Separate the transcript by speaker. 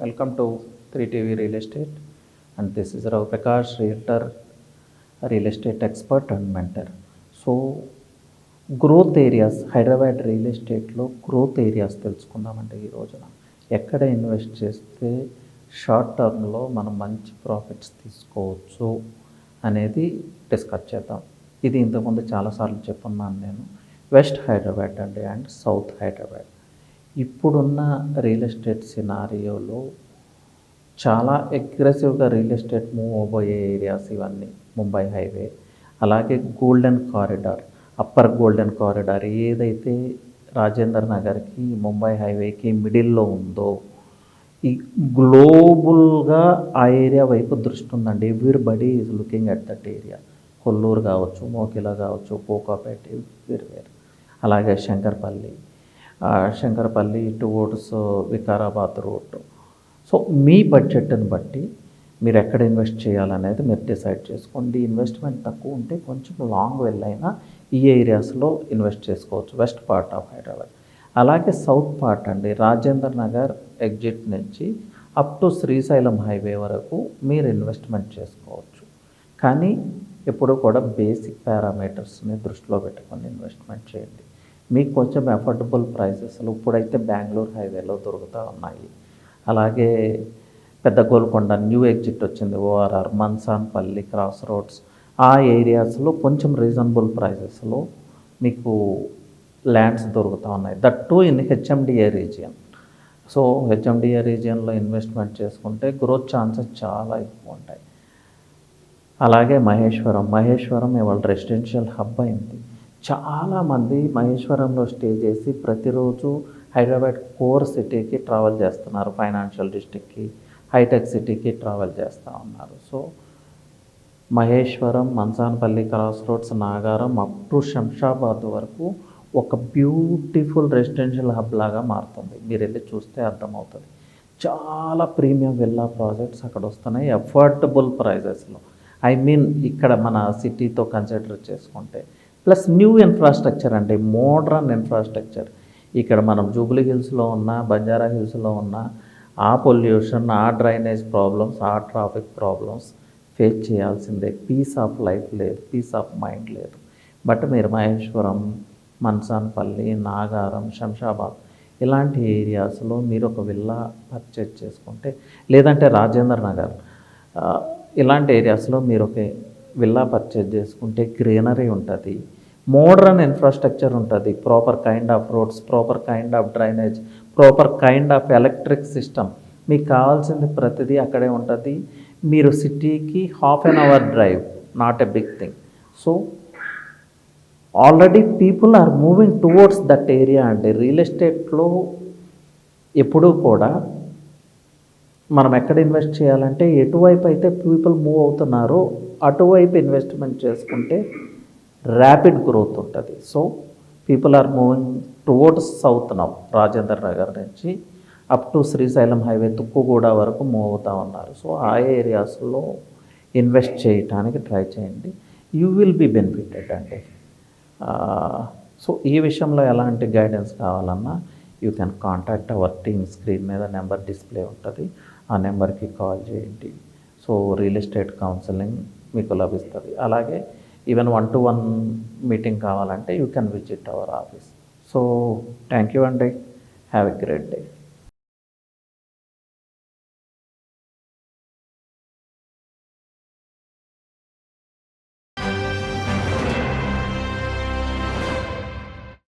Speaker 1: Welcome to 3TV Real Estate, and this is Rav Prakash, Realtor, Real Estate Expert and Mentor. So, growth areas Hyderabad real ఎస్టేట్లో growth areas తెలుసుకుందామంటే ఈ రోజున ఎక్కడ invest చేస్తే short టర్మ్లో మనం మంచి ప్రాఫిట్స్ తీసుకోవచ్చు అనేది డిస్కస్ చేద్దాం. ఇది ఇంతకుముందు చాలాసార్లు చెప్పున్నాను నేను. వెస్ట్ హైదరాబాద్ అండి అండ్ సౌత్ హైదరాబాద్ ఇప్పుడున్న రియల్ ఎస్టేట్ సినారియోలో చాలా అగ్రెసివ్గా రియల్ ఎస్టేట్ మూవ్ అవబోయే ఏరియాస్ ఇవన్నీ. ముంబై హైవే, అలాగే golden corridor, upper golden corridor ఏదైతే రాజేంద్ర నగర్కి ముంబై హైవేకి మిడిల్లో ఉందో, ఈ గ్లోబల్గా ఆ ఏరియా వైపు దృష్టి ఉందండి. Everybody is looking at that area. Kollur కావచ్చు, మోకిలా కావచ్చు, కోకాపేట, వేరు. అలాగే Shankarpalli towards Vikarabad road. So మీ బడ్జెట్ని బట్టి మీరు ఎక్కడ ఇన్వెస్ట్ చేయాలనేది మీరు డిసైడ్ చేసుకోండి. ఇన్వెస్ట్మెంట్ తక్కువ ఉంటే కొంచెం లాంగ్ వెళ్ళైనా ఈ ఏరియాస్లో ఇన్వెస్ట్ చేసుకోవచ్చు, వెస్ట్ పార్ట్ ఆఫ్ హైదరాబాద్. అలాగే సౌత్ పార్ట్ అండి, రాజేంద్ర నగర్ ఎగ్జిట్ నుంచి అప్ టు శ్రీశైలం హైవే వరకు మీరు ఇన్వెస్ట్మెంట్ చేసుకోవచ్చు. కానీ ఎప్పుడు కూడా బేసిక్ పారామీటర్స్ని దృష్టిలో పెట్టుకొని ఇన్వెస్ట్మెంట్ చేయండి. మీకు కొంచెం అఫోర్డబుల్ ప్రైసెస్లో ఇప్పుడైతే బెంగళూరు హైవేలో దొరుకుతూ ఉన్నాయి. అలాగే పెద్ద గోల్కొండ న్యూ ఎగ్జిట్ వచ్చింది, ఓఆర్ఆర్, మన్సాన్పల్లి, క్రాస్ రోడ్స్, ఆ ఏరియాస్లో కొంచెం రీజనబుల్ ప్రైసెస్లో మీకు ల్యాండ్స్ దొరుకుతూ ఉన్నాయి. That to in HMDA region. So HMDA రీజియన్లో ఇన్వెస్ట్మెంట్ చేసుకుంటే గ్రోత్ ఛాన్సెస్ చాలా ఎక్కువ ఉంటాయి. అలాగే మహేశ్వరం ఇవాళ రెసిడెన్షియల్ హబ్ అయింది. చాలామంది మహేశ్వరంలో స్టే చేసి ప్రతిరోజు హైదరాబాద్ కోర్ సిటీకి ట్రావెల్ చేస్తున్నారు, ఫైనాన్షియల్ డిస్ట్రిక్ట్కి, హైటెక్ సిటీకి ట్రావెల్ చేస్తూ ఉన్నారు. So Maheshwaram, Mansanpalli, cross roads, Nagaram up to Shamshabad వరకు ఒక బ్యూటిఫుల్ రెసిడెన్షియల్ హబ్ లాగా మారుతుంది. మీరు వెళ్ళి చూస్తే అర్థమవుతుంది. చాలా ప్రీమియం విల్లా ప్రాజెక్ట్స్ అక్కడ వస్తున్నాయి అఫోర్డబుల్ ప్రైజెస్లో. ఇక్కడ మన సిటీతో కన్సిడర్ చేసుకుంటే, ప్లస్ న్యూ ఇన్ఫ్రాస్ట్రక్చర్ అంటే మోడ్రన్ ఇన్ఫ్రాస్ట్రక్చర్. ఇక్కడ మనం జూబ్లీ హిల్స్లో ఉన్న, బంజారా హిల్స్లో ఉన్న ఆ పొల్యూషన్, ఆ డ్రైనేజ్ ప్రాబ్లమ్స్, ఆ ట్రాఫిక్ ప్రాబ్లమ్స్ ఫేస్ చేయాల్సిందే. పీస్ ఆఫ్ లైఫ్ లేదు, పీస్ ఆఫ్ మైండ్ లేదు. బట్ మీరు మహేశ్వరం, మన్సాన్పల్లి, నాగారం, శంషాబాద్ ఇలాంటి ఏరియాస్లో మీరు ఒక విల్లా పర్చేజ్ చేసుకుంటే, లేదంటే రాజేంద్ర నగర్ ఇలాంటి ఏరియాస్లో మీరు ఒక విల్లా పర్చేజ్ చేసుకుంటే గ్రీనరీ ఉంటుంది, మోడ్రన్ ఇన్ఫ్రాస్ట్రక్చర్ ఉంటుంది, proper kind of roads, proper kind of drainage, proper kind of electric system. మీకు కావాల్సింది ప్రతిదీ అక్కడే ఉంటుంది. మీరు సిటీకి half an hour drive, not a big thing. So already people are moving towards that area అండి. Real ఎస్టేట్లో ఎప్పుడూ కూడా మనం ఎక్కడ ఇన్వెస్ట్ చేయాలంటే ఎటువైపు అయితే పీపుల్ మూవ్ అవుతున్నారో అటువైపు ఇన్వెస్ట్మెంట్ చేసుకుంటే ర్యాపిడ్ గ్రోత్ ఉంటుంది. So people are moving towards south now. Rajendra Nagar నుంచి up to Srisailam highway Tukkuguda వరకు మూవ్ అవుతూ ఉన్నారు. సో ఆ ఏరియాస్లో ఇన్వెస్ట్ చేయడానికి ట్రై చేయండి. యూ విల్ బీ బెనిఫిటెడ్ అండి. సో ఈ విషయంలో ఎలాంటి గైడెన్స్ కావాలన్నా you can contact our team. Screen మీద నెంబర్ డిస్ప్లే ఉంటుంది, ఆ నెంబర్కి కాల్ చేయండి. సో రియల్ ఎస్టేట్ కౌన్సిలింగ్ మీకు లభిస్తుంది. అలాగే ఈవెన్ 1-to-1 మీటింగ్ కావాలంటే you can visit our office. So thank you అండి. Have a great day.